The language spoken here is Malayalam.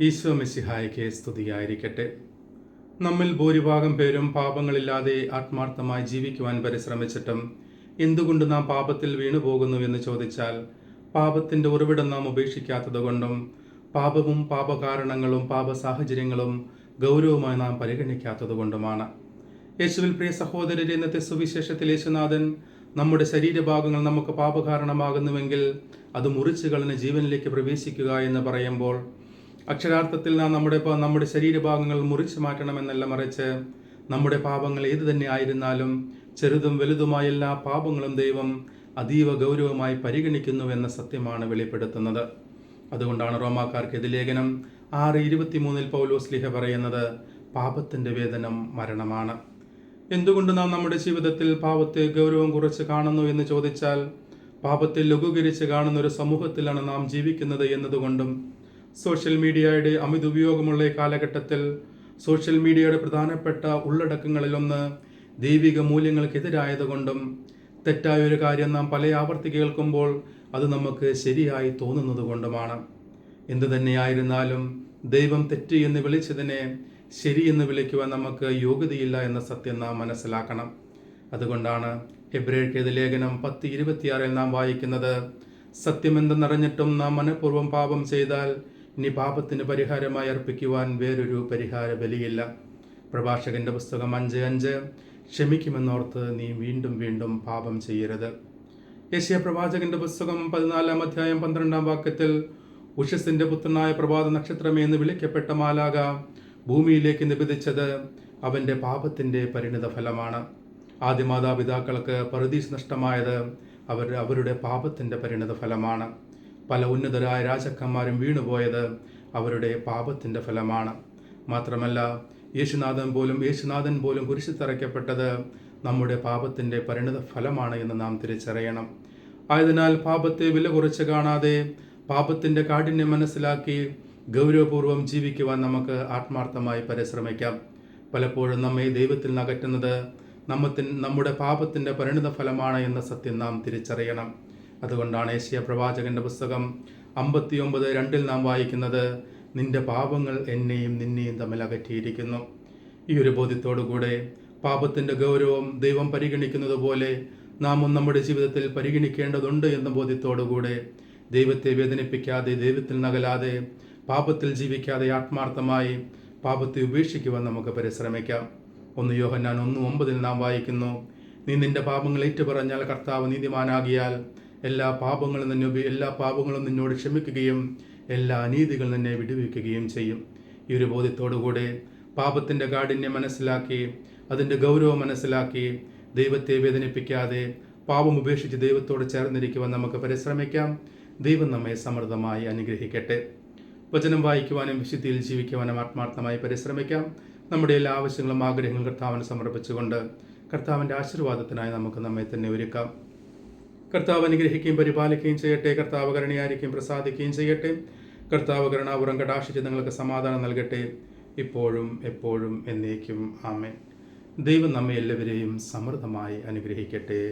ഈശോ മിശിഹായ്ക്ക് സ്തുതിയായിരിക്കട്ടെ. നമ്മിൽ ഭൂരിഭാഗം പേരും പാപങ്ങളില്ലാതെ ആത്മാർത്ഥമായി ജീവിക്കുവാൻ പരിശ്രമിച്ചിട്ടും എന്തുകൊണ്ട് നാം പാപത്തിൽ വീണുപോകുന്നു എന്ന് ചോദിച്ചാൽ, പാപത്തിൻ്റെ ഉറവിടം നാം ഉപേക്ഷിക്കാത്തതുകൊണ്ടും പാപവും പാപകാരണങ്ങളും പാപ സാഹചര്യങ്ങളും ഗൗരവമായി നാം പരിഗണിക്കാത്തതുകൊണ്ടുമാണ്. യേശുവിൽ പ്രിയ സഹോദരരെ, ഇന്നത്തെ സുവിശേഷത്തിൽ യേശുനാഥൻ നമ്മുടെ ശരീരഭാഗങ്ങൾ നമുക്ക് പാപകാരണമാകുന്നുവെങ്കിൽ അത് മുറിച്ചു കളഞ്ഞ് ജീവനിലേക്ക് പ്രവേശിക്കുക എന്ന് പറയുമ്പോൾ അക്ഷരാർത്ഥത്തിൽ നാം നമ്മുടെ ശരീരഭാഗങ്ങൾ മുറിച്ചു മാറ്റണമെന്നല്ല, മറിച്ച് നമ്മുടെ പാപങ്ങൾ ഏതു തന്നെ ആയിരുന്നാലും ചെറുതും വലുതുമായ എല്ലാ പാപങ്ങളും ദൈവം അതീവ ഗൗരവമായി പരിഗണിക്കുന്നുവെന്ന സത്യമാണ് വെളിപ്പെടുത്തുന്നത്. അതുകൊണ്ടാണ് റോമാക്കാർക്ക് എതിർ ലേഖനം 6:23 പൗലോസ് പറയുന്നത്, പാപത്തിൻ്റെ വേതനം മരണമാണ്. എന്തുകൊണ്ട് നാം നമ്മുടെ ജീവിതത്തിൽ പാപത്തെ ഗൗരവം കുറച്ച് കാണുന്നു എന്ന് ചോദിച്ചാൽ, പാപത്തെ ലഘൂകരിച്ച് കാണുന്ന ഒരു സമൂഹത്തിലാണ് നാം ജീവിക്കുന്നത് എന്നതുകൊണ്ടും സോഷ്യൽ മീഡിയയുടെ അമിത ഉപയോഗമുള്ള കാലഘട്ടത്തിൽ സോഷ്യൽ മീഡിയയുടെ പ്രധാനപ്പെട്ട ഉള്ളടക്കങ്ങളിലൊന്ന് ദൈവിക മൂല്യങ്ങൾക്കെതിരായതുകൊണ്ടും തെറ്റായ ഒരു കാര്യം നാം പല ആവർത്തി കേൾക്കുമ്പോൾ അത് നമുക്ക് ശരിയായി തോന്നുന്നത് കൊണ്ടുമാണ്. എന്തു തന്നെയായിരുന്നാലും ദൈവം തെറ്റ് എന്ന് വിളിച്ചതിനെ ശരിയെന്ന് വിളിക്കുവാൻ നമുക്ക് യോഗ്യതയില്ല എന്ന സത്യം നാം മനസ്സിലാക്കണം. അതുകൊണ്ടാണ് എബ്രായർക്കെഴുതിയ ലേഖനം 10:26 നാം വായിക്കുന്നത്, സത്യമെന്തെന്നറിഞ്ഞിട്ടും നാം മനഃപൂർവ്വം പാപം ചെയ്താൽ ഇനി പാപത്തിന് പരിഹാരമായി അർപ്പിക്കുവാൻ വേറൊരു പരിഹാര ബലിയില്ല. പ്രഭാഷകന്റെ പുസ്തകം 5:5, ക്ഷമിക്കുമെന്നോർത്ത് നീ വീണ്ടും വീണ്ടും പാപം ചെയ്യരുത്. യെശയ്യാ പ്രവാചകന്റെ പുസ്തകം 14:12 ഉഷസ്സിന്റെ പുത്രനായ പ്രഭാത നക്ഷത്രമേ എന്ന് വിളിക്കപ്പെട്ട മാലാഖ ഭൂമിയിലേക്ക് നിബന്ധിച്ചത് അവന്റെ പാപത്തിന്റെ പരിണിത ഫലമാണ്. ആദ്യ മാതാപിതാക്കൾക്ക് പറുദീസ് നഷ്ടമായത് അവരുടെ പാപത്തിന്റെ പരിണിത ഫലമാണ്. പല ഉന്നതരായ രാജാക്കന്മാരും വീണുപോയത് അവരുടെ പാപത്തിന്റെ ഫലമാണ്. മാത്രമല്ല, യേശുനാഥൻ പോലും കുരിശിൽ തറയ്ക്കപ്പെട്ടത് നമ്മുടെ പാപത്തിന്റെ പരിണിത ഫലമാണ് എന്ന് നാം തിരിച്ചറിയണം. ആയതിനാൽ പാപത്തെ വില കുറച്ച് കാണാതെ പാപത്തിന്റെ കാഠിന്യം മനസ്സിലാക്കി ഗൗരവപൂർവ്വം ജീവിക്കുവാൻ നമുക്ക് ആത്മാർത്ഥമായി പരിശ്രമിക്കാം. പലപ്പോഴും നമ്മെ ദൈവത്തിൽ നിന്ന് അകറ്റുന്നത് നമ്മുടെ പാപത്തിന്റെ പരിണിത ഫലമാണ് എന്ന സത്യം നാം തിരിച്ചറിയണം. അതുകൊണ്ടാണ് യെശയ്യാ പ്രവാചകന്റെ പുസ്തകം 59:2 നാം വായിക്കുന്നത്, നിന്റെ പാപങ്ങൾ എന്നെയും നിന്നെയും തമ്മിൽ അകറ്റിയിരിക്കുന്നു. ഈ ഒരു ബോധ്യത്തോടുകൂടെ പാപത്തിന്റെ ഗൗരവം ദൈവം പരിഗണിക്കുന്നത് പോലെ നാമും നമ്മുടെ ജീവിതത്തിൽ പരിഗണിക്കേണ്ടതുണ്ട് എന്ന ബോധ്യത്തോടുകൂടെ ദൈവത്തെ വേദനിപ്പിക്കാതെ, ദൈവത്തിൽ നകലാതെ, പാപത്തിൽ ജീവിക്കാതെ ആത്മാർത്ഥമായി പാപത്തെ ഉപേക്ഷിക്കുവാൻ നമുക്ക് പരിശ്രമിക്കാം. 1 യോഹന്നാൻ 1:9 നാം വായിക്കുന്നു, നീ നിന്റെ പാപങ്ങൾ ഏറ്റുപറഞ്ഞാൽ കർത്താവ് നീതിമാനാകിയാൽ എല്ലാ പാപങ്ങളും നിന്നോട് ക്ഷമിക്കുകയും എല്ലാ അനീതികളും നിന്നെ വിടുവിക്കുകയും ചെയ്യും. ഈ ഒരു ബോധ്യത്തോടുകൂടെ പാപത്തിൻ്റെ കാഠിന്യം മനസ്സിലാക്കി, അതിൻ്റെ ഗൗരവം മനസ്സിലാക്കി, ദൈവത്തെ വേദനിപ്പിക്കാതെ പാപം ഉപേക്ഷിച്ച് ദൈവത്തോട് ചേർന്നിരിക്കുവാൻ നമുക്ക് പരിശ്രമിക്കാം. ദൈവം നമ്മെ സമൃദ്ധമായി അനുഗ്രഹിക്കട്ടെ. വചനം വായിക്കുവാനും വിശുദ്ധിയിൽ ജീവിക്കുവാനും ആത്മാർത്ഥമായി പരിശ്രമിക്കാം. നമ്മുടെ എല്ലാ ആവശ്യങ്ങളും ആഗ്രഹങ്ങളും കർത്താവിന് സമർപ്പിച്ചുകൊണ്ട് കർത്താവിൻ്റെ ആശീർവാദത്തിനായി നമുക്ക് നമ്മെ തന്നെ ഒരുക്കാം. കർത്താവ് അനുഗ്രഹിക്കുകയും പരിപാലിക്കുകയും ചെയ്യട്ടെ. കർത്താവ് കരുണയായിരിക്കും പ്രസാദിക്കുകയും ചെയ്യട്ടെ. കർത്താവ് കരുണാപുരം കടാക്ഷിച്ച് നിങ്ങൾക്ക് സമാധാനം നൽകട്ടെ, ഇപ്പോഴും എപ്പോഴും എന്നേക്കും. ആമേൻ. ദൈവം നമ്മെ എല്ലാവരെയും സമൃദ്ധമായി അനുഗ്രഹിക്കട്ടെ.